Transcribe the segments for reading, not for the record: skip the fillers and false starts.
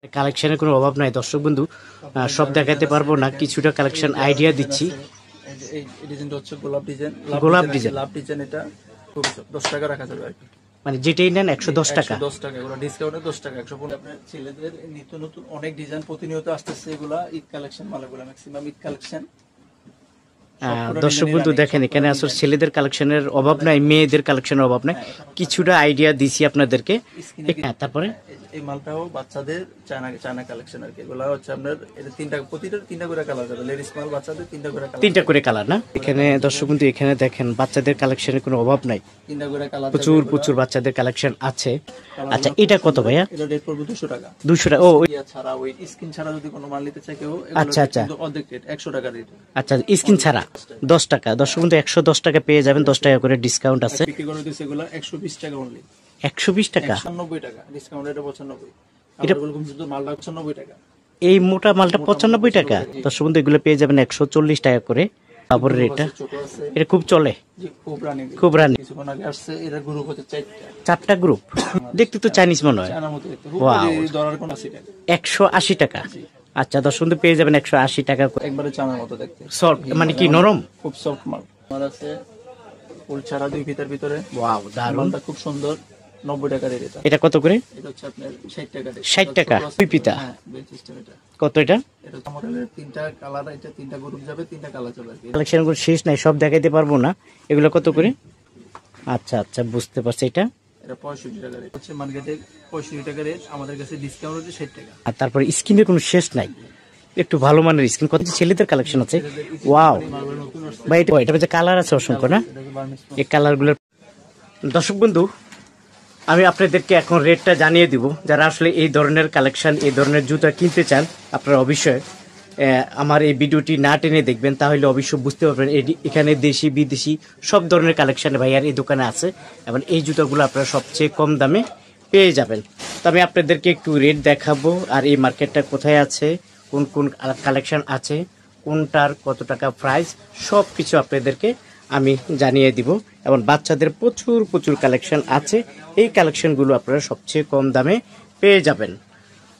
কালেকশনের কোনো অভাব নাই দর্শক বন্ধু, সব দেখাতে পারবো না, কিছুটা কালেকশন আইডিয়া দিচ্ছি। এই ডিজাইনটা হচ্ছে গোলাপ ডিজাইন, লাভ ডিজাইন। এটা খুব 10 টাকা রাখা যাবে আর কি। মানে যেটাই নেন 110 টাকা। 10 টাকা, এগুলো ডিসকাউন্টে 10 টাকা 115। আপনার ছেলেদের নিত্য নতুন অনেক ডিজাইন প্রতিনিয়ত আসতেছে, এগুলা ঈদ কালেকশন মালগুলো ম্যাক্সিমাম ঈদ কালেকশন। দর্শক বন্ধু দেখেন, এখানে আসলে ছেলেদের কালেকশনের অভাব নাই, মেয়েদের কালেকশনের অভাব নাই, কিছুটা আইডিয়া দিছি আপনাদেরকে। তারপরে এই মালটাও বাচ্চাদের চায়না কালেকশন আর কি। এগুলো হচ্ছে আপনার প্রতিটা তিনটা করে কালার যাবে। লেডিস মাল বাচ্চাদের তিনটা করে কালার না। এখানে দর্শক বন্ধু এখানে দেখেন, বাচ্চাদের কালেকশনের কোনো অভাব নাই, তিনটা করে কালার, প্রচুর বাচ্চাদের কালেকশন আছে। আচ্ছা, এটা কত ভাইয়া? এটা রেট পড়বে 200 টাকা। 200 টাকা। ও ছাড়া ওই স্ক্রিন ছাড়া যদি কোনো মাল নিতে চায় কেউ, আচ্ছা অর্ধেক রেট 100 টাকা রেট। আচ্ছা, স্ক্রিন ছাড়া 10 টাকা। দর্শক বন্ধু 110 টাকা পেয়ে যাবেন, 10 টাকা করে ডিসকাউন্ট আছে। বিক্রি করে দিচ্ছে এগুলো 120 টাকা অনলি। 120 টাকা, 95 টাকা ডিসকাউন্ট। এটা 95। এটা এরকম শুধু মালটা 95 টাকা। এই মোটা মালটা 95 টাকা। দর্শক বন্ধু এগুলো পেয়ে যাবেন 140 টাকা করে। কাপড়ের এটা খুব চলে, খুব রানি। কিছুক্ষণ আগে আসছে, এর গ্রুপ হচ্ছে 4টা গ্রুপ। দেখতে তো চাইনিজ মনে হয়। ওয়াও, 180 টাকা। আচ্ছা, দর্শক বন্ধু পেয়ে যাবেন 180 টাকা। একবারে চানার মতো দেখতে, সফট মানে কি নরম, খুব সফট মাল। আমার আছে ফুল ছাড়া 2 ফিতার ভিতরে। ওয়াও, দারুণ, খুব সুন্দর। 90 টাকা রেট। এটা কত করে? এটা হচ্ছে আপনার 60 টাকা। 60 টাকা দুই পিতা। হ্যাঁ, বেল সিস্টেম। এটা কত? এটা মডেলের 3টা কালার, এটা 3টা গ্রুপ যাবে, 3টা কালার যাবে। কালেকশন গুলো শেষ নাই, সব দেখাইতে পারবো না। এগুলো কত করে? আচ্ছা, বুঝতে পারছি। এটা 65 টাকা রেট হচ্ছে, মার্কেটে 65 টাকা রেট, আমাদের কাছে ডিসকাউন্ট হচ্ছে 60 টাকা। আর তারপরে স্কিনের কোনো শেষ নাই, একটু ভালো মানের স্কিন। কত ছেলেদের কালেকশন আছে। ওয়াও ভাই, এটা যে কালার আছে অসংখ্য না, এই কালারগুলোর। দর্শক বন্ধু, আমি আপনাদেরকে এখন রেটটা জানিয়ে দিব। যারা আসলে এই ধরনের কালেকশন, এই ধরনের জুতা কিনতে চান, আপনারা অবশ্যই আমার এই ভিডিওটি না টেনে দেখবেন, তাহলে অবশ্যই বুঝতে পারবেন এখানে দেশি বিদেশি সব ধরনের কালেকশন ভাইয়ার এই দোকানে আছে, এবং এই জুতাগুলো আপনারা সবচেয়ে কম দামে পেয়ে যাবেন। তো আমি আপনাদেরকে একটু রেট দেখাবো, আর এই মার্কেটটা কোথায় আছে, কোন কোন কালেকশন আছে, কোনটার কত টাকা প্রাইস, সব কিছু আপনাদেরকে আমি জানিয়ে দিব। এবং বাচ্চাদের প্রচুর কালেকশন আছে, এই কালেকশনগুলো আপনারা সবচেয়ে কম দামে পেয়ে যাবেন।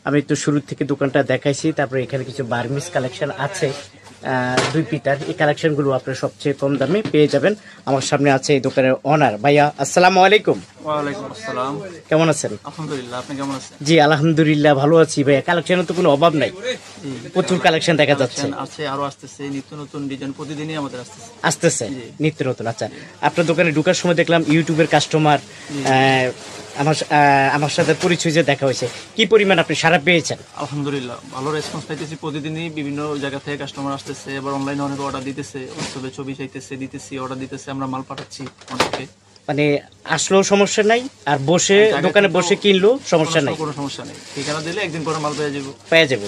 আমি তো শুরু থেকে দোকানটা দেখাইছি, তারপরে এখানে কিছু বার্মিস কালেকশন আছে 2 পিতার। এই কালেকশনগুলো আপনারা সবচেয়ে কম দামে পেয়ে যাবেন। আমার সামনে আছে এই দোকানের ওনার ভাইয়া। আসসালামু আলাইকুম। ওয়ালাইকুম আসসালাম। কেমন আছেন? আলহামদুলিল্লাহ, আপনি কেমন আছেন? জি আলহামদুলিল্লাহ ভালো আছি ভাইয়া। কালেকশনের তো কোনো অভাব নাই, প্রচুর কালেকশন দেখা যাচ্ছে। আছে, আরো আসতেছে নিত্য নতুন ডিজাইন, প্রতিদিনই আমাদের আসতেছে নিত্য নতুন। আচ্ছা, আপনার দোকানে ঢোকার সময় দেখলাম ইউটিউবের কাস্টমার, আমার সাথে পরিচয় যে দেখা হয়েছে, কি পরিমাণ আপনি সারা পেয়েছেন? আলহামদুলিল্লাহ, ভালো রেসপন্স পাইতেছি। প্রতিদিনই বিভিন্ন জায়গা থেকে কাস্টমার আসতেছে, এবার অনলাইনে অনেক অর্ডার দিতেছে, উৎসবে ছবি চাইতেছে, দিতেছি, অর্ডার দিতেছে, আমরা মাল পাঠাচ্ছি অনেকে। মানে আসলেও সমস্যা নাই, আর বসে দোকানে বসে কিনলেও সমস্যা নাই, কোনো সমস্যা নেই। ঠিকানা দিলে একদিন পরে মাল পেয়ে যাবো।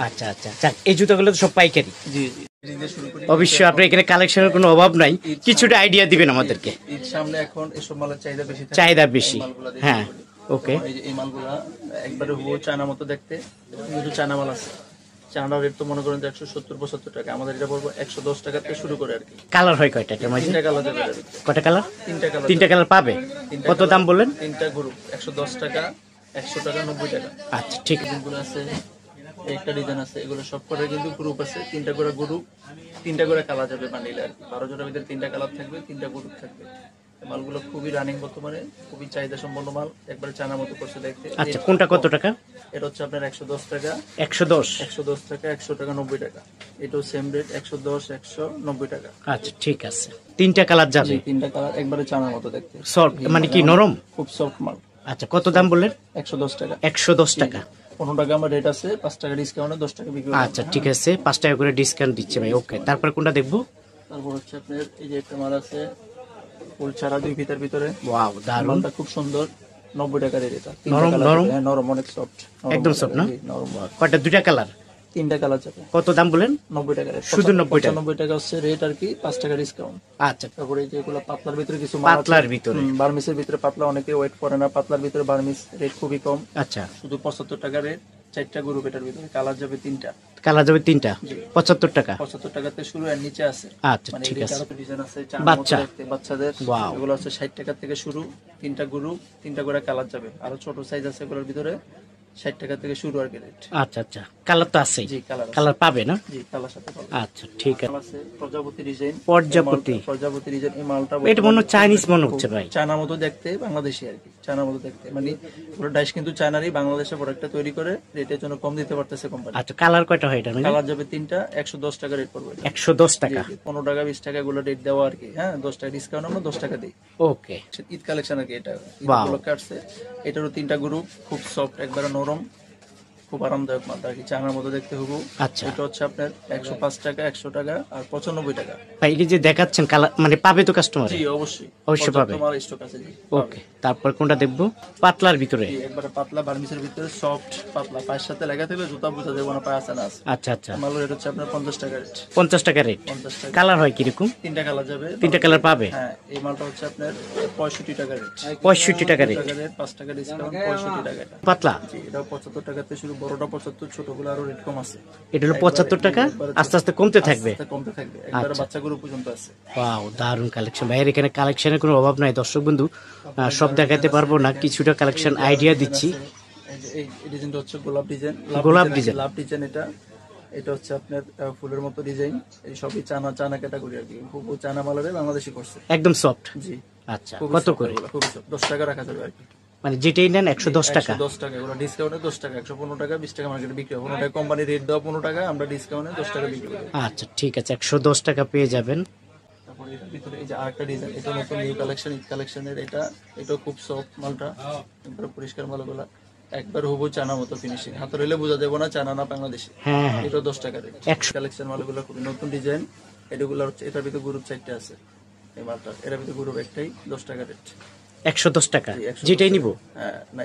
আচ্ছা, এই জুতাগুলো তো সব পাইকারি। জি। অবশ্যই আপনার এখানে কালেকশনের কোনো অভাব নাই, কিছুটা আইডিয়া দিবেন আমাদেরকে। ঈদ সামনে, এখন এসব মালের চাহিদা বেশি। হ্যাঁ, ওকে। এই মালগুলা একবারে চায়না মতো দেখতে, কিন্তু চায়না মাল আছে। চায়নার রেট তো মনে করেন 170-75 টাকা, আমাদের এটা বলবো 110 টাকা থেকে শুরু করে আর কি। কালার হয় কয়টা? 3টা কালার যাবে। কয়টা কালার? 3টা কালার পাবে। কত দাম বললেন? 3টা গ্রুপ 110 টাকা, 100 টাকা, 90 টাকা। আচ্ছা, ঠিক আছে। একটা ডিজাইন আছে, এগুলো সব করে কিন্তু গ্রুপ আছে, 3টা করে গ্রুপ, 3টা করে কালার যাবে বান্ডিলে আর কি। 12 জনের ভিতরে 3টা কালার থাকবে, 3টা গ্রুপ থাকবে। মালগুলো খুবই রানিং, বর্তমানে খুবই চাহিদা সম্পন্ন মাল, একবারে চায়নার মতো করছে দেখতে। আচ্ছা, কোনটা কত টাকা? এটা হচ্ছে আপনার 110 টাকা। 110 টাকা, 100 টাকা, 90 টাকা। এটাও সেম রেট, 110, 100, 90 টাকা। আচ্ছা, ঠিক আছে। 3টা কালার যাবে। 3টা কালার একবারে চায়নার মতো দেখতে। সফট মানে কি নরম? খুব সফট মাল। আচ্ছা, কত দাম বললেন? 110 টাকা। 110 টাকা। 15 টাকা আমার রেট আছে, 5 টাকা ডিসকাউন্টে 10 টাকা বিক্রি। আচ্ছা, ঠিক আছে, 5 টাকা করে ডিসকাউন্ট দিচ্ছে ভাই। ওকে, তারপর কোনটা দেখবো? তারপর হচ্ছে আপনার এই যে একটা মাল আছে ফুল ছাড়া 2 ফিতার ভিতরে। ওয়াও, দারুণ, খুব সুন্দর। 90 টাকা রেট। এটা নরম, অনেক সফট, একদম সফট না? নরম। কয়টা? 2টা কালার, 3টা কালার যাবে। কত দাম বলেন? 90 টাকা রেট। শুধু 90 টাকা। 90 টাকা হচ্ছে রেট আর কি, 5 টাকা ডিসকাউন্ট। আচ্ছা, তারপরে এই যে এগুলো পাতলার ভিতরে কিছু মাল, পাতলার ভিতরে বার্মিসের ভিতরে পাতলা, অনেকে ওয়েট করে না, পাতলার ভিতরে বার্মিস রেট খুবই কম। আচ্ছা, শুধু 75 টাকা রেট। 4টা গ্রুপ, এটার ভিতরে কালার যাবে 3টা। কালার যাবে 3টা, 75 টাকা। 75 টাকাতে শুরু, আর নিচে আছে। আচ্ছা, ঠিক আছে। ডিজাইন আছে বাচ্চাদের, ওয়াও, এগুলো আছে 60 টাকা থেকে শুরু। 3টা গ্রুপ, 3টা করে কালার যাবে। আরো ছোট সাইজ আছে এগুলোর ভিতরে, 60 টাকা থেকে শুরু আর কি রেট। আচ্ছা আচ্ছা, কালার তো আছে, জি কালার কালার পাবে না? জি কালার সাথে পাবেন। আচ্ছা ঠিক আছে। আছে প্রজাপতি ডিজাইন, প্রজাপতি ডিজাইন। এই মালটা এটা মনে হয় চাইনিজ মনে হচ্ছে ভাই। চায়নার মতো দেখতে, বাংলাদেশি আর কি, চায়নার মতো দেখতে, মানে পুরো ডাইস কিন্তু চায়নারই, বাংলাদেশে প্রোডাক্টটা তৈরি করে রেটের জন্য কম দিতে পারতেছে কোম্পানি। আচ্ছা, কালার কয়টা হয় এটা? কালার যাবে 3টা, 110 টাকা রেট পড়বে। 110 টাকা, 15 টাকা 20 টাকা এগুলো রেট দেওয়া আর কি। হ্যাঁ, 10 টাকা ডিসকাউন্ট, আমরা 10 টাকা দিই। ওকে, ঈদ কালেকশন আর কি। এটা Wow. ঈদ কাটছে, এটারও 3টা গ্রুপ, খুব সফট, একবারে নরম, খুব আরামদায়ক মালটা আর কি, চায়নার মতো দেখতে হবো। আচ্ছা এটা হচ্ছে আপনার 105 টাকা, 100 টাকা আর 95 টাকা। ভাই এই যে দেখাচ্ছেন কালার, মানে পাবে তো কাস্টমার? জি অবশ্যই, অবশ্যই পাবে। তোমার স্টক আছে জি। ওকে, তারপর কোনটা দেখবো? পাতলার ভিতরে? জি, একবারে পাতলা, বার্মিসের ভিতরে সফট পাতলা, পায়ের সাথে লাগা থাকবে, জুতা বুঝা যাবে না, পায়ে আছে না আছে। আচ্ছা আচ্ছা, মালের রেট হচ্ছে আপনার 50 টাকা রেট। 50 টাকা রেট। 50 টাকা। কালার হয় কিরকম? 3টা কালার যাবে। 3টা কালার পাবে? হ্যাঁ, এই মালটা হচ্ছে আপনার 65 টাকা রেট। 65 টাকা রেট। 5 টাকা ডিসকাউন্ট, 65 টাকা এটা। পাতলা? জি, এটা 75 টাকাতে শুরু, বড়টা 75, ছোটগুলো আরো রেট কম আছে। এটা হলো 75 টাকা, আস্তে আস্তে কমতে থাকবে। আস্তে কমতে থাকবে, একবারে বাচ্চা গরু পর্যন্ত আছে। ওয়াও, দারুন কালেকশন ভাইয়ের এখানে। কালেকশনের কোনো অভাব নাই দর্শক বন্ধু, সব দেখাতে পারবো না, কিছুটা কালেকশন আইডিয়া দিচ্ছি। এই যে এই ডিজাইনটা হচ্ছে গোলাপ ডিজাইন। গোলাপ ডিজাইন। লাভ ডিজাইন এটা। এটা হচ্ছে আপনার ফুলের মতো ডিজাইন। এই সবই চায়না ক্যাটাগরি আর কি, খুব চায়না মালের, বাংলাদেশি করছে, একদম সফট। জি। আচ্ছা, কত করে? খুব 10 টাকা রাখা যাবে আর কি। মানে যেটাই নেন 110 টাকা? 110 টাকা, এগুলো ডিসকাউন্টে 10 টাকা, 115 টাকা, 20 টাকা মার্কেটে বিক্রি হয়। 15 টাকা কোম্পানি রেট দেওয়া, 15 টাকা আমরা ডিসকাউন্টে 10 টাকা বিক্রি করি। আচ্ছা ঠিক আছে, 110 টাকা পেয়ে যাবেন। তারপরে এটার ভিতরে এই যে আরেকটা ডিজাইন, এটা নতুন নিউ কালেকশন, ঈদ কালেকশনের। এটা খুব সফট মালটা, একবার পরিষ্কার মালগুলা, একবার হুবু চায়না মতো ফিনিশিং, হাতে রইলে বোঝা যাবে না চায়না না বাংলাদেশি। হ্যাঁ হ্যাঁ, এটা 10 টাকা রেট। 100 কালেকশন মালগুলো খুবই নতুন ডিজাইন। এগুলো হচ্ছে, এটার ভিতরে গ্রুপ 4টা আছে এই মালটা, এটার ভিতরে গ্রুপ একটাই, 10 টাকা রেট। 110 টাকা 110 যেটাই নিব? হ্যাঁ, না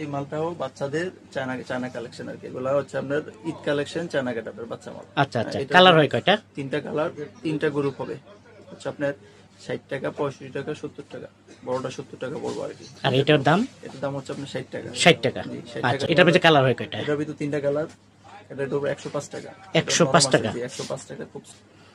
এই মালটাও বাচ্চাদের চায়না কালেকশন আর কি। এগুলো হচ্ছে আপনার ঈদ কালেকশন, চায়না গেটাপের বাচ্চা মাল। আচ্ছা আচ্ছা, কালার হয় কয়টা? 3টা কালার, 3টা গ্রুপ হবে। হচ্ছে আপনার 60 টাকা, 65 টাকা, 70 টাকা, বড়টা 70 টাকা পড়বো আর কি। আর এটার দাম? এটার দাম হচ্ছে আপনার 60 টাকা। 60 টাকা। জি, 60 আচ্ছা, টাকা। এটার মধ্যে কালার হয় কয়টা? এটার ভিতরে 3টা কালার। এটা তো 105 টাকা। 105 টাকা। 105 টাকা খুব।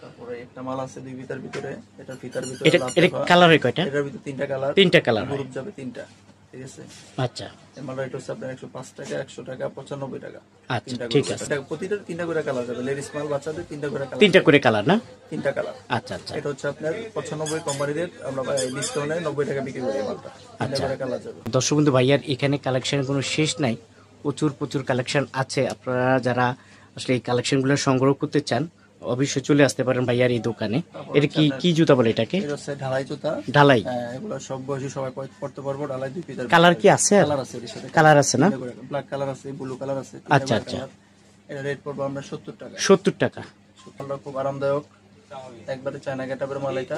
তারপরে একটা মাল আছে দুই ফিতার ভিতরে, এটা ফিতার ভিতরে এটা লাভ এটা দেওয়া। কালার হয় কয়টা? এটার ভিতরে 3টা কালার। 3টা কালার হয়। গ্রুপ যাবে 3টা, ঠিক আছে। আচ্ছা এই মালটা এটা হচ্ছে আপনার 105 টাকা, 100 টাকা, 95 টাকা। আচ্ছা 3টা ঠিক group আছে, এটা প্রতিটা 3টা করে কালার যাবে। লেডিস মাল, বাচ্চাদের 3টা করে কালার। 3টা করে কালার না? 3টা কালার। আচ্ছা আচ্ছা, এটা হচ্ছে আপনার 95 কোম্পানি রেট, আমরা ডিসকাউন্টে 90 টাকা বিক্রি করি এই মালটা। 3টা করে কালার যাবে। দর্শক বন্ধু ভাইয়ার এখানে কালেকশন কোনো শেষ নাই, প্রচুর কালেকশন আছে। আপনারা যারা আসলে এই কালেকশনগুলো সংগ্রহ করতে চান অবশ্যই চলে আসতে পারেন ভাইয়ার এই দোকানে। এটা কি কি জুতা বলে এটাকে? এটা হচ্ছে ঢালাই জুতা। ঢালাই? হ্যাঁ, এগুলো সব বয়সী সবাই পড়তে পারবো। ঢালাই 2 পিটার। কালার কি আছে? কালার আছে এর সাথে। কালার আছে না? ব্ল্যাক কালার আছে, ব্লু কালার আছে। আচ্ছা আচ্ছা, এটা রেট পড়বে আমরা 70 টাকা। 70 টাকা। মালটা খুব আরামদায়ক, একবারে চায়না গেটাপের মাল এটা।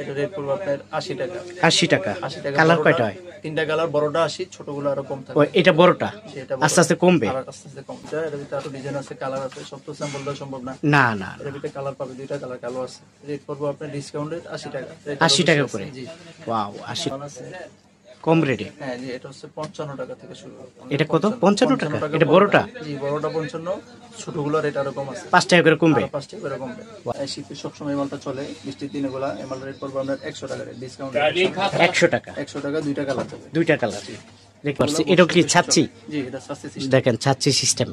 এটা রেট পড়বে আপনার 80 টাকা। 80 টাকা। 80 টাকা। কালার কয়টা হয়? 3টা কালার, বড়টা 80, ছোটগুলো আরো কম ও, থাকে। এটা বড়টা এটা আস্তে আস্তে কমবে? আর আস্তে আস্তে কম। এর ভিতরে আরো ডিজাইন আছে, কালার আছে, সব তো স্যাম্পল দেওয়া সম্ভব না। না না, এর ভিতরে কালার পাবে, 2টা কালার কালো আছে। রেট পড়বে আপনার ডিসকাউন্টেড 80 টাকা। 80 টাকা করে? জি। ওয়াও, 80 মাল আছে। কম রেটে। হ্যাঁ জি, এটা হচ্ছে 55 টাকা থেকে শুরু। এটা কত? 55 টাকা? এটা বড়টা? জি, বড়টা 55, ছোটগুলো রেট আরো কম আছে। 5 টাকা করে কমবে? 5 টাকা করে কমবে। এই শীতে সবসময় এই মালটা চলে, বৃষ্টির দিনে গুলা। এই মালটা রেট পড়বে আপনার 100 টাকা রেট, ডিসকাউন্ট 100 টাকা। 100 টাকা, 2টা কালার যাবে। 2টা কালার দেখতে পাচ্ছি। এটা কি ছাচ্ছি? জি, এটা সাসি সিস্টেম। দেখেন ছাচ্ছি সিস্টেম।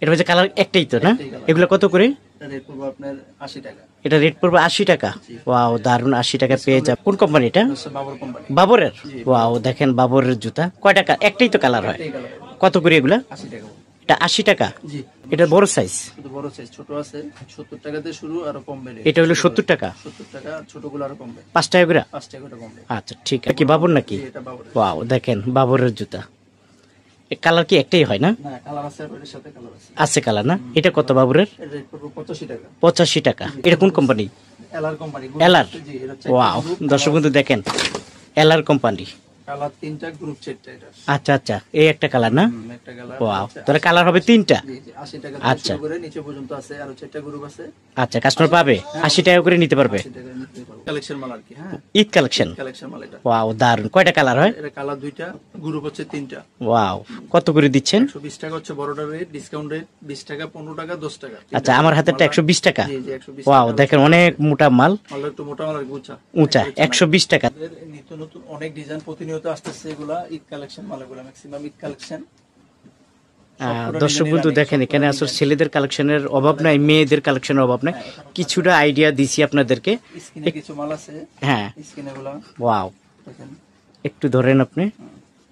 এটা হচ্ছে কালার একটাই তো না? এগুলো কত করে? এটা রেট পড়বে আপনার 80 টাকা। এটা রেট পড়বে 80 টাকা। ওয়াও, দারুন, 80 টাকা পেয়ে যাবে। কোন কোম্পানি এটা? এটা হচ্ছে বাবর কোম্পানি। বাবরের? ওয়াও, দেখেন বাবরের জুতা। কয় টাকা? একটাই তো কালার হয়। এই কালার কত করে এগুলা? 80 টাকা। এটা 80 টাকা। জি, এটা বড় সাইজ? শুধু বড় সাইজ, ছোট আছে 70 টাকাতে শুরু, আরো কমবে রেট। এটা হলো 70 টাকা। 70 টাকা, আর ছোটগুলো আরো কমবে, 5 টাকা করে? 5 টাকা করে কমবে। আচ্ছা ঠিক আছে। কি বাবর নাকি? জি, এটা বাবর। ওয়াও, দেখেন বাবরের জুতা। এ কালার কি একটাই হয় না? না, কালার আছে, আর এর সাথে কালার আছে। আছে কালার না? এটা কত বাবরের? এর রেট পড়বে 85 টাকা। 85 টাকা। এটা কোন কোম্পানি? LR company. এলআর? জি, এটা হচ্ছে ওয়াও, দর্শক বন্ধু দেখেন এলআর কোম্পানি। কালার 3টা, গ্রুপ 4টা এটা। আচ্ছা আচ্ছা, এই একটা কালার না? একটা কালার। ওয়াও, তাহলে কালার হবে 3টা? জি জি, 80 টাকা আচ্ছা। থেকে শুরু করে নিচে পর্যন্ত আছে, আর 4টা গ্রুপ আছে। আচ্ছা, কাস্টমার পাবে 80 টাকা করে নিতে পারবে? 80 টাকা নিতে পারবো। কালেকশন মাল আর কি। হ্যাঁ, ঈদ কালেকশন? কালেকশন মাল এটা। ওয়াও, দারুন। কয়টা কালার হয়? এটা কালার 2টা, গ্রুপ হচ্ছে 3টা। ওয়াও, কত করে দিচ্ছেন? 120 টাকা হচ্ছে বড়টার রেট, ডিসকাউন্ট রেট 20 টাকা, 15 টাকা, 10 টাকা। আচ্ছা, আমার হাতেরটা 120 টাকা। জি জি, 120 ওয়াও, দেখেন অনেক মোটা মাল, মাল একটু মোটা, মাল গুছা উঁচা। 120 টাকা। নিত্য নতুন অনেক ডিজাইন প্রতিনিয়ত আসতেছে। এগুলা ঈদ কালেকশন মালগুলা, ম্যাক্সিমাম ঈদ কালেকশন। দর্শক বন্ধু দেখেন এখানে আসলে ছেলেদের কালেকশনের অভাব নাই, মেয়েদের কালেকশনের অভাব নাই। কিছুটা আইডিয়া দিছি আপনাদেরকে। স্কিনে কিছু মাল আছে, হ্যাঁ স্কিনে গুলো ওয়াও, দেখেন একটু ধরেন আপনি।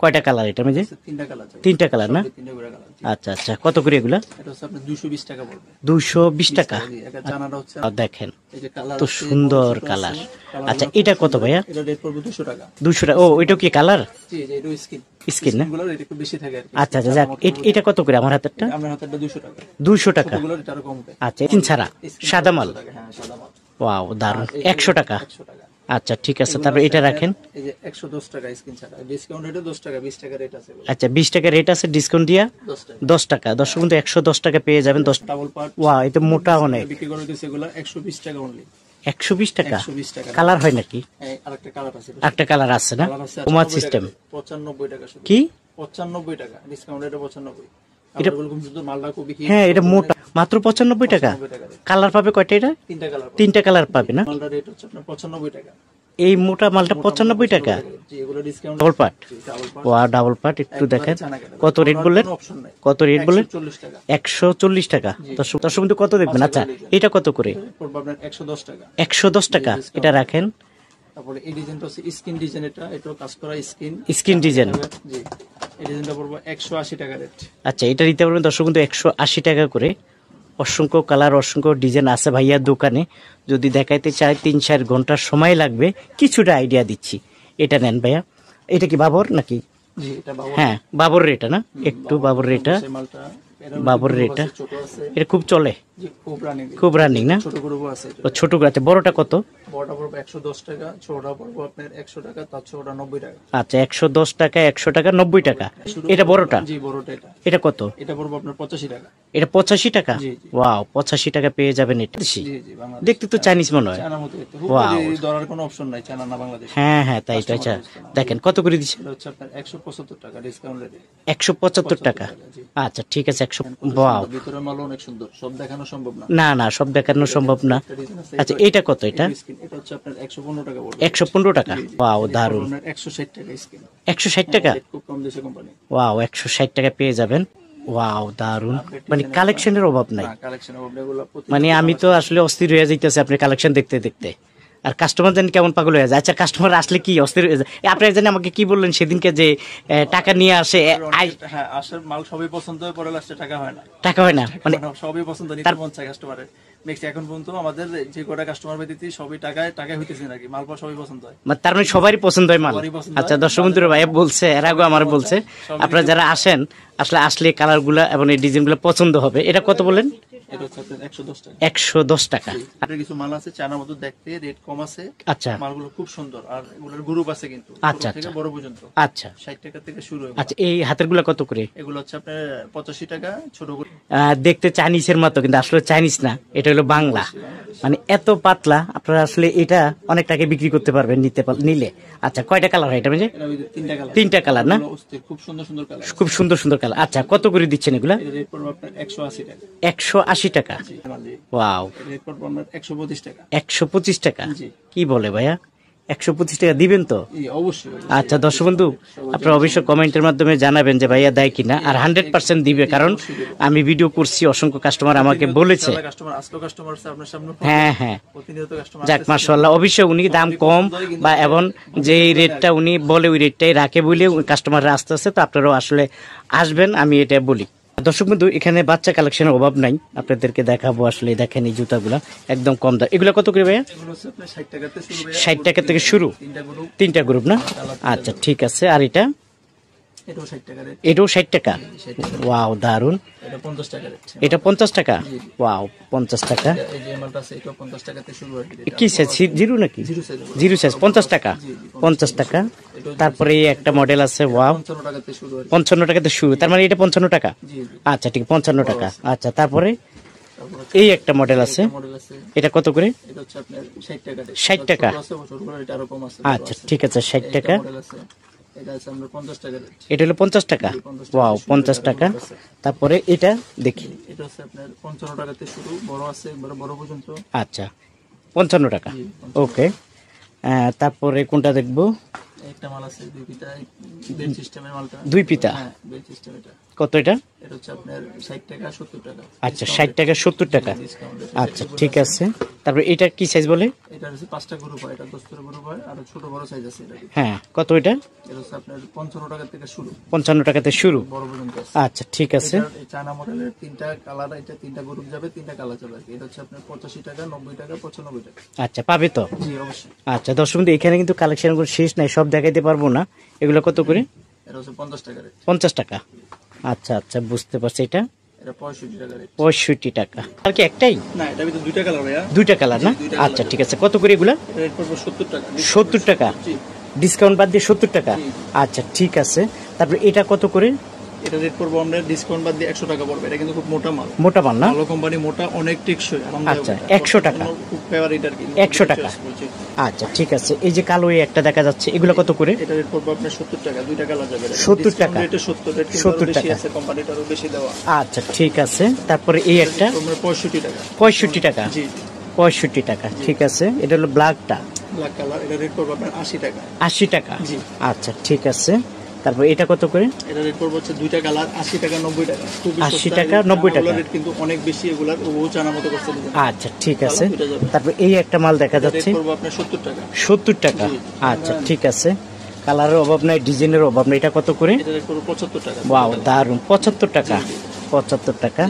কয়টা কালার এটা মেজে? তিনটা কালার, তিনটা কালার না? তিনটা করে কালার। আচ্ছা আচ্ছা, কত করে এগুলা? এটা হচ্ছে আপনার 220 টাকা পড়বে। 220 টাকা। এটা জানাটা হচ্ছে দেখেন এই যে কালার তো সুন্দর কালার। আচ্ছা এটা কত ভাইয়া? এটা রেট পড়বে 200 টাকা। 200 টাকা। ও ওইটা কি কালার? জি যে এটা স্কিন, স্কিন না? গুলো রেট একটু বেশি থাকে আর কি। আচ্ছা আচ্ছা, যাক এটা কত করে? আমার হাতেরটা আমরা হাতেরটা 200 টাকা। 200 টাকা। গুলো এটা আরো কম হবে। আচ্ছা স্কিন ছাড়া সাদা মাল? হ্যাঁ সাদা মাল। ওয়াও দারুন। 100 টাকা। 100 টাকা। আচ্ছা ঠিক আছে, তারপর এটা রাখেন। এই যে 110 টাকা স্কিন ছাড়া, ডিসকাউন্ট রেটে 10 টাকা 20 টাকা রেট আছে। আচ্ছা 20 টাকা রেট আছে, ডিসকাউন্ট দিয়া 10 টাকা। 10 টাকা। দর্শক বন্ধু 110 টাকা পেয়ে যাবেন। 10 ডাবল পার্ট। ওয়াও, এটা মোটা অনেক। বিক্রি করে দিছে এগুলা 120 টাকা অনলি। 120 টাকা। 120 টাকা। কালার হয় নাকি? আরেকটা কালার আছে। একটা কালার আছে না? কুমার সিস্টেম 95 টাকা শুধু। কি? 95 টাকা ডিসকাউন্ট রেটে 95। এটা বলকুম শুধু মালটা খুবই হিট। হ্যাঁ এটা মোটা, মাত্র 95 টাকা। কালার পাবে কয়টা এটা? তিনটা কালার। তিনটা কালার পাবে না? মালটা রেট হচ্ছে আপনার 95 টাকা। এই মোটা মালটা 95 টাকা। জি এগুলো discount. Double part. Double part. ওয়া ডাবল পার্ট। একটু দেখেন কত রেট বললেন? কত রেট বললেন? 140 টাকা। 140 টাকা। দর্শক বন্ধু কত দেখবেন? আচ্ছা এটা কত করে? পড়বে আপনার 110 টাকা। 110 টাকা। এটা রাখেন। তারপরে এই ডিজাইনটা হচ্ছে স্কিন ডিজাইন, এটাও কাজ করা স্কিন। Skin design. জি এই ডিজাইনটা পড়বে 180 টাকা রেট। আচ্ছা এটা নিতে পারবেন দর্শক বন্ধু 180 টাকা করে। অসংখ্য কালার, অসংখ্য ডিজাইন আছে ভাইয়ার দোকানে। যদি দেখাইতে চাই 3-4 ঘন্টার সময় লাগবে। কিছুটা আইডিয়া দিচ্ছি। এটা নেন ভাইয়া। এটা কি বাবর নাকি? জি এটা বাবর। হ্যাঁ বাবর রেটা না? একটু বাবর রেটা। মালটা বাবর রেটা। ছোট আছে। এটা খুব চলে, জি খুব রানিং। খুব রানিং না? ছোট গ্রুপ আছে। ও ছোট আছে। বড়টা কত? বড়টা পড়বে 110 টাকা, ছোটটা পড়বে আপনার 100 টাকা, তার ছোটটা 90 টাকা। আচ্ছা 110 টাকা, 100 টাকা, 90 টাকা। এটা বড়টা? জি বড়টা এটা। এটা কত? এটা পড়বে আপনার 85 টাকা। এটা 85 টাকা? জি, জি। ওয়াও 85 টাকা পেয়ে যাবেন এটা। জি জি বাংলাদেশ। দেখতে তো চাইনিজ মনে হয়। চায়নার মতো দেখতে। Wow. হুবহু ধরার কোনো অপশন নাই, চায়না না বাংলাদেশ। হ্যাঁ হ্যাঁ তাই তো। আচ্ছা দেখেন কত করে দিচ্ছে? এটা হচ্ছে আপনার 175 টাকা ডিসকাউন্ট রেটে। 175 টাকা। জি। আচ্ছা ঠিক আছে 100। ওয়াও ভিতরে মাল অনেক সুন্দর, সব দেখানো সম্ভব না। না না সব দেখানো সম্ভব না। একটা ডিজাইন আছে, আচ্ছা এটা কত? এটা এটা হচ্ছে আপনার 115 টাকা পড়বে। 115 টাকা। ওয়াও দারুন। আপনার 160 টাকা স্কিন। 160 টাকা। খুব কম দিয়েছে কোম্পানি। ওয়াও 160 টাকা পেয়ে যাবেন। ওয়াও দারুন। মানে কালেকশনের অভাব নাই। না কালেকশন হবে এগুলো প্রতি। মানে আমি তো আসলে অস্থির হয়ে যাইতেছে আপনার কালেকশন দেখতে দেখতে। আর কাস্টমার জানি কেমন পাগল হয়ে যায়। আচ্ছা কাস্টমার আসলে কি অস্থির হয়ে যায়? আপনারা জানি আমাকে কি বললেন সেদিনকে যে টাকা নিয়ে আসে? হ্যাঁ আসল মাল সবই পছন্দ হয়, পরে লাস্টে টাকা হয় না। টাকা হয় না মানে? সবই পছন্দ, নিতে মন চায় কাস্টমারের। নেক্সট এখন পর্যন্ত আমাদের যে কটা কাস্টমার পেয়েছি সবই টাকায় হইতেছে নাকি, মাল পর সবই পছন্দ হয়। মানে তার মানে সবারই পছন্দ হয় মাল? সবারই পছন্দ আচ্ছা হয়। দর্শক বন্ধুরা ভাইয়া বলছে, এর আগে আমার বলছে আপনারা যারা আসেন আসলে কালার গুলা এবং এই ডিজাইন গুলা পছন্দ হবে। এটা কত বলেন? এটা হচ্ছে আপনার 110 টাকা। 110 টাকা। আপনার কিছু মাল আছে চায়নার মতো দেখতে, রেট কম আছে। আচ্ছা মালগুলো খুব সুন্দর, আর এগুলোর গ্রুপ আছে কিন্তু আচ্ছা, ছোট থেকে আচ্ছা। বড় পর্যন্ত। আচ্ছা 60 টাকা থেকে শুরু হয়। আচ্ছা এই হাতের গুলা কত করে? এগুলো হচ্ছে আপনার 85 টাকা ছোট করে। দেখতে চাইনিজের মতো কিন্তু আসলে চাইনিজ না, এটা হলো বাংলা। মানে এত পাতলা আপনারা আসলে এটা অনেক টাকা বিক্রি করতে পারবেন নিলে। আচ্ছা কয়টা কালার হয় এটা? মানে এর ভিতরে তিনটা কালার। তিনটা কালার না? এগুলো অস্থির, খুব সুন্দর সুন্দর কালার। খুব সুন্দর সুন্দর কালার। আচ্ছা কত করে দিচ্ছেন এগুলা? এর রেট পড়বে আপনার 180 টাকা। 180 টাকা। জি, ওয়াও এর রেট পড়বে আপনার 125 টাকা। 125 টাকা। জি। কি বলে ভাইয়া? 125 টাকা দিবেন তো? জি, অবশ্যই। আচ্ছা দর্শক বন্ধু আপনারা অবশ্যই কমেন্টের মাধ্যমে জানাবেন যে ভাইয়া দেয় কিনা। আর 100% দিবে, কারণ আমি ভিডিও করছি, অসংখ্য কাস্টমার আমাকে বলেছে। কাস্টমার আসলো, কাস্টমার আছে আপনার সামনে। হ্যাঁ হ্যাঁ প্রতিনিয়ত কাস্টমার যাক মাশাআল্লাহ। অবশ্যই উনি দাম কম বা এবং যে রেটটা উনি বলে ওই রেটটাই রাখে বলে কাস্টমাররা আসতেছে। তো আপনারাও আসলে আসবেন, আমি এটা বলি। দর্শক বন্ধু এখানে বাচ্চা কালেকশনের অভাব নাই, আপনাদেরকে দেখাবো। আসলে দেখেন এই জুতাগুলা একদম কম দাম। এগুলা কত করে ভাইয়া? এগুলো হচ্ছে আপনার 60 টাকাতে শুরু হয়। 60 টাকা থেকে শুরু? তিনটা গ্রুপ। তিনটা গ্রুপ না? আচ্ছা ঠিক আছে। আর এটা? এটাও 60 টাকা রেট। এটাও 60 টাকা। ওয়াও দারুন। এটা 50 টাকা রেট। এটা 50 টাকা। ওয়াও 50 টাকা। এই যে মালটা আছে এটাও 50 টাকাতে শুরু হয়। কি সাইজ? জিরো নাকি? জিরো সাইজ 50 টাকা। 50 টাকা। তারপরে এই একটা মডেল আছে। ওয়াও 55 টাকাতে শুরু হয়। 55 টাকাতে শুরু। তার মানে এটা 55 টাকা। জি জি। আচ্ছা ঠিক 55 টাকা। আচ্ছা তারপরে তারপর এই একটা মডেল আছে। মডেল আছে, এটা কত করে? এটা হচ্ছে আপনার 60 টাকা রেট। 60 টাকা। ছোট আছে, ছোট করে এটা আরো কম আছে। আচ্ছা ঠিক আছে 60 টাকা। মডেল আছে, এটা আছে আমরা 50 টাকা রেট। এটা হলো 50 টাকা। ওয়াও 50 টাকা। তারপরে এটা দেখি। এটা হচ্ছে আপনার 55 টাকাতে শুরু, বড় আছে একবারে বড় পর্যন্ত। আচ্ছা 55 টাকা। ওকে তারপরে কোনটা দেখবো? একটা মাল আছে দুই পিতা বেল সিস্টেমের মালটা। দুই পিতা। হ্যাঁ বেল সিস্টেম এটা। কত এটা? এটা হচ্ছে আপনার 60 টাকা 70 টাকা। আচ্ছা 60 টাকা 70 টাকা। আচ্ছা ঠিক আছে। তারপর এটা কি সাইজ বলে? এটা হচ্ছে 5টা গ্রুপ হয়, এটা 10টা গ্রুপ হয়, আর ছোট বড় সাইজ আছে এটা। হ্যাঁ কত এটা? এটা হচ্ছে আপনার 55 টাকা থেকে শুরু। 55 টাকাতে শুরু। বড় পর্যন্ত আছে। আচ্ছা ঠিক আছে। এই চায়না মডেলের 3টা কালার, এটা 3টা গ্রুপ যাবে, 3টা কালার যাবে। এটা হচ্ছে আপনার 85 টাকা, 90 টাকা, 95 টাকা। আচ্ছা পাবে তো? জি অবশ্যই। আচ্ছা দর্শক বন্ধু, এখানে কিন্তু কালেকশন গুলো শেষ নাই, সব দেখাইতে পারবো না। এগুলো কত করে? এটা হচ্ছে 50 টাকা রেট। 50 টাকা। আচ্ছা আচ্ছা বুঝতে পারছি। এটা এটা 65 টাকা রেট। 65 টাকা। আর কি একটাই? না, এটা ভিতরে দুইটা কালার ভাইয়া। দুইটা কালার না? আচ্ছা ঠিক আছে। কত করে এগুলা? এটা রেট পড়বে 70 টাকা। 70 টাকা। জি। ডিসকাউন্ট বাদ দিয়ে 70 টাকা। আচ্ছা ঠিক আছে। তারপর এটা কত করে? এটা রেট পড়বে আমরা ডিসকাউন্ট বাদ দিয়ে 100 টাকা পড়বে। এটা কিন্তু খুব মোটা মাল। মোটা মাল না? ভালো কোম্পানি, মোটা, অনেক টেকসই, আরামদায়ক। আচ্ছা 100 টাকা। খুব ফেভারিট আর কি। 100 টাকা। আচ্ছা ঠিক আছে। এই যে কালো এই একটা দেখা যাচ্ছে, এগুলো কত করে? এটা রেট পড়বে আপনার 70 টাকা, দুইটা কালার যাবে। 70 টাকা। এটা 70 রেট, 70 টাকা আছে, কোম্পানিটারও বেশি দেওয়া। আচ্ছা ঠিক আছে। তারপরে এই একটা 65 টাকা। 65 টাকা। জি 65 টাকা ঠিক আছে। এটা হলো ব্ল্যাকটা, ব্ল্যাক কালার। এটা রেট পড়বে আপনার 80 টাকা। 80 টাকা। জি। আচ্ছা ঠিক আছে। তারপর এটা কত করে? এটা রেট পড়বে হচ্ছে দুইটা কালার 80 টাকা 90 টাকা। খুবই 80 সস্তা। টাকা 90 টাকা। রেট কিন্তু অনেক বেশি, এগুলার ও জানা মতো করতে দিবেন। আচ্ছা ঠিক আছে। দুইটা যাবে। তারপর এই একটা মাল দেখা যাচ্ছে, রেট পড়বে আপনার 70 টাকা। 70 টাকা। জি। আচ্ছা ঠিক আছে। কালারের অভাব নাই, ডিজাইনের অভাব নাই। এটা কত করে? এটা রেট পড়বে 75 টাকা। ওয়াও দারুন। 75 টাকা। 75 টাকা।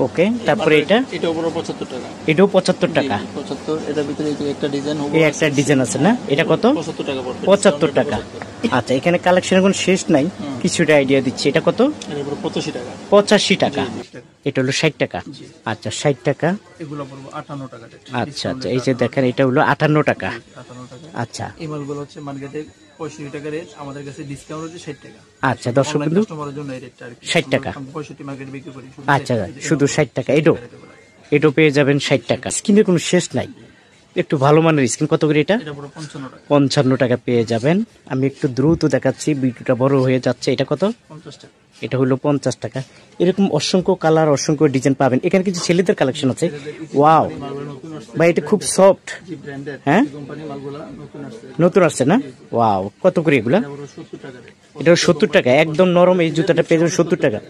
ওকে। তারপরে এটা? এটা উপরে 75 টাকা। এটাও 75 টাকা। 75। এটার ভিতরে এই যে একটা ডিজাইন হবে। এই একটা ডিজাইন আছে না? এটা কত? 75 টাকা পড়বে। 75 টাকা। আচ্ছা এখানে কালেকশন এখন শেষ নাই, কিছুটা আইডিয়া দিচ্ছি। এটা কত? এর উপরে 85 টাকা। 85 টাকা। জি, জি। এটা হলো 60 টাকা। আচ্ছা 60 টাকা। এগুলো পড়বে 58 টাকা রেট। আচ্ছা আচ্ছা এই যে দেখেন, এটা হলো 58 টাকা। 58 টাকা। আচ্ছা এই মালগুলো হচ্ছে মার্কেটে 65 টাকা রেট, আমাদের কাছে ডিসকাউন্ট হচ্ছে 60 টাকা। আচ্ছা দর্শক বন্ধু, কাস্টমারের জন্য এই রেটটা আর কি। 60 টাকা। 65 মার্কেটে বিক্রি করি। আচ্ছা শুধু 60 টাকা। এটাও পেয়ে যাবেন 60 টাকা। স্কিনের কোনো শেষ নাই, একটু ভালো মানের স্কিন। কত করে এটা? এটা পুরো 55 টাকা। 55 টাকা পেয়ে যাবেন। আমি একটু দ্রুত দেখাচ্ছি, ভিডিওটা বড় হয়ে যাচ্ছে। এটা কত? 50 টাকা। এটা হলো 50 টাকা। এরকম অসংখ্য কালার, অসংখ্য ডিজাইন পাবেন। এখানে কিছু ছেলেদের কালেকশন আছে। ওয়াও ভাই, এটা খুব সফট। জি ব্র্যান্ডেড। হ্যাঁ কোম্পানি মালগুলো নতুন আসছে। নতুন আসছে না? ওয়াও কত করে এগুলা? এটা পুরো 70 টাকা রেট। এটা 70 টাকা। একদম নরম এই জুতাটা পেয়ে যাবেন 70 টাকা।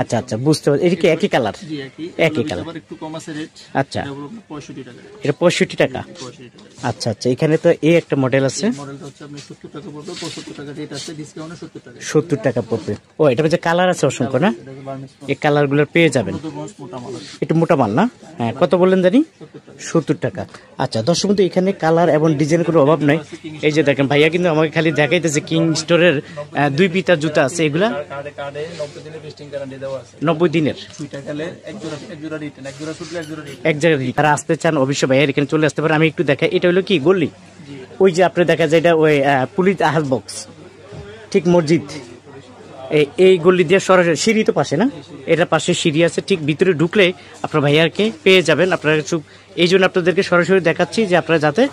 আচ্ছা আচ্ছা বুঝতে পারছি। এটা কি একই কালার? জি একই। একই কালার। আবার একটু কম আছে রেট। আচ্ছা এটা পুরো 65 টাকা রেট। এটা 65 টাকা। 65 টাকা। আচ্ছা আচ্ছা এখানে তো এই একটা মডেল আছে, মডেলটা হচ্ছে আপনি 70 টাকা পড়বে, 75 টাকা রেট আছে, ডিসকাউন্টে 70 টাকা। 70 টাকা পড়বে। ও এটা যে কালার আছে অসংখ্য না? এটা বার্নিশ এই কালার গুলো পেয়ে যাবেন। মোটা মাল আছে। একটু মোটা মাল না? হ্যাঁ কত বললেন জানি? 70 টাকা। আচ্ছা দর্শক বন্ধু, এখানে কালার এবং ডিজাইন কোনো অভাব নাই। এই যে দেখেন ভাইয়া কিন্তু আমাকে খালি দেখাইতেছে কিং স্টোরের 2 পিতা জুতা আছে। এগুলা কার্ডে 90 দিনের টেস্টিং গ্যারান্টি দেওয়া আছে। 90 দিনের। সুইটা গেলে এক জোড়া রিটার্ন, এক জোড়া ছুটলে এক জোড়া রিটার্ন। এক জায়গায় তারা আসতে চান অবশ্যই ভাইয়ার এখানে চলে আসতে পারে। আমি একটু দেখাই, এটা হলো কি গলি? ওই যে আপনি দেখা যায় এটা ওই পুলিশ আহাল বক্স, ঠিক মসজিদ এই গলি দিয়ে সরাসরি সিঁড়ি তো পাশে না? এটার পাশে সিঁড়ি আছে, ঠিক ভিতরে ঢুকলে আপনার ভাইয়ারকে পেয়ে যাবেন। আপনারা এই জন্য আপনাদেরকে সরাসরি দেখাচ্ছি যে আপনারা যাতে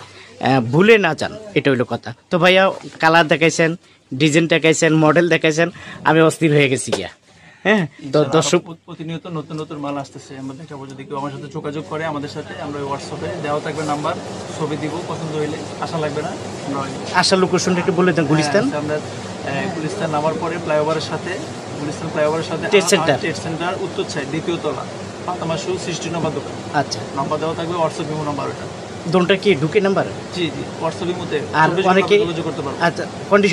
ভুলে না যান, এটা হইলো কথা। তো ভাইয়া কালার দেখাইছেন, ডিজাইন দেখাইছেন, মডেল দেখাইছেন, আমি অস্থির হয়ে গেছি গিয়া। হ্যাঁ তো দর্শক প্রতিনিয়ত নতুন নতুন মাল আসতেছে, আমরা দেখাবো। যদি কেউ আমার সাথে যোগাযোগ করে আমাদের সাথে, আমরা হোয়াটসঅ্যাপে দেওয়া থাকবে নাম্বার, ছবি দিব, পছন্দ হইলে আসা লাগবে না। আসার লোকেশনটা একটু বলে দেন। গুলিস্তান। আমরা গুলিস্তান নামার পরে ফ্লাইওভারের সাথে, গুলিস্তান ফ্লাইওভারের সাথে ট্রেড সেন্টার, ট্রেড সেন্টার উত্তর সাইড, দ্বিতীয় তলা, ফাতেমা শু 60 নম্বর দোকান। আচ্ছা নাম্বার দেওয়া থাকবে, হোয়াটসঅ্যাপ ইমো নাম্বার ওটা। দোনটা কি ঢুকে নাম্বার? জি জি হোয়াটসঅ্যাপ ইমোতে আর অনেকে যোগাযোগ করতে পারবো। আচ্ছা কন্ডিশন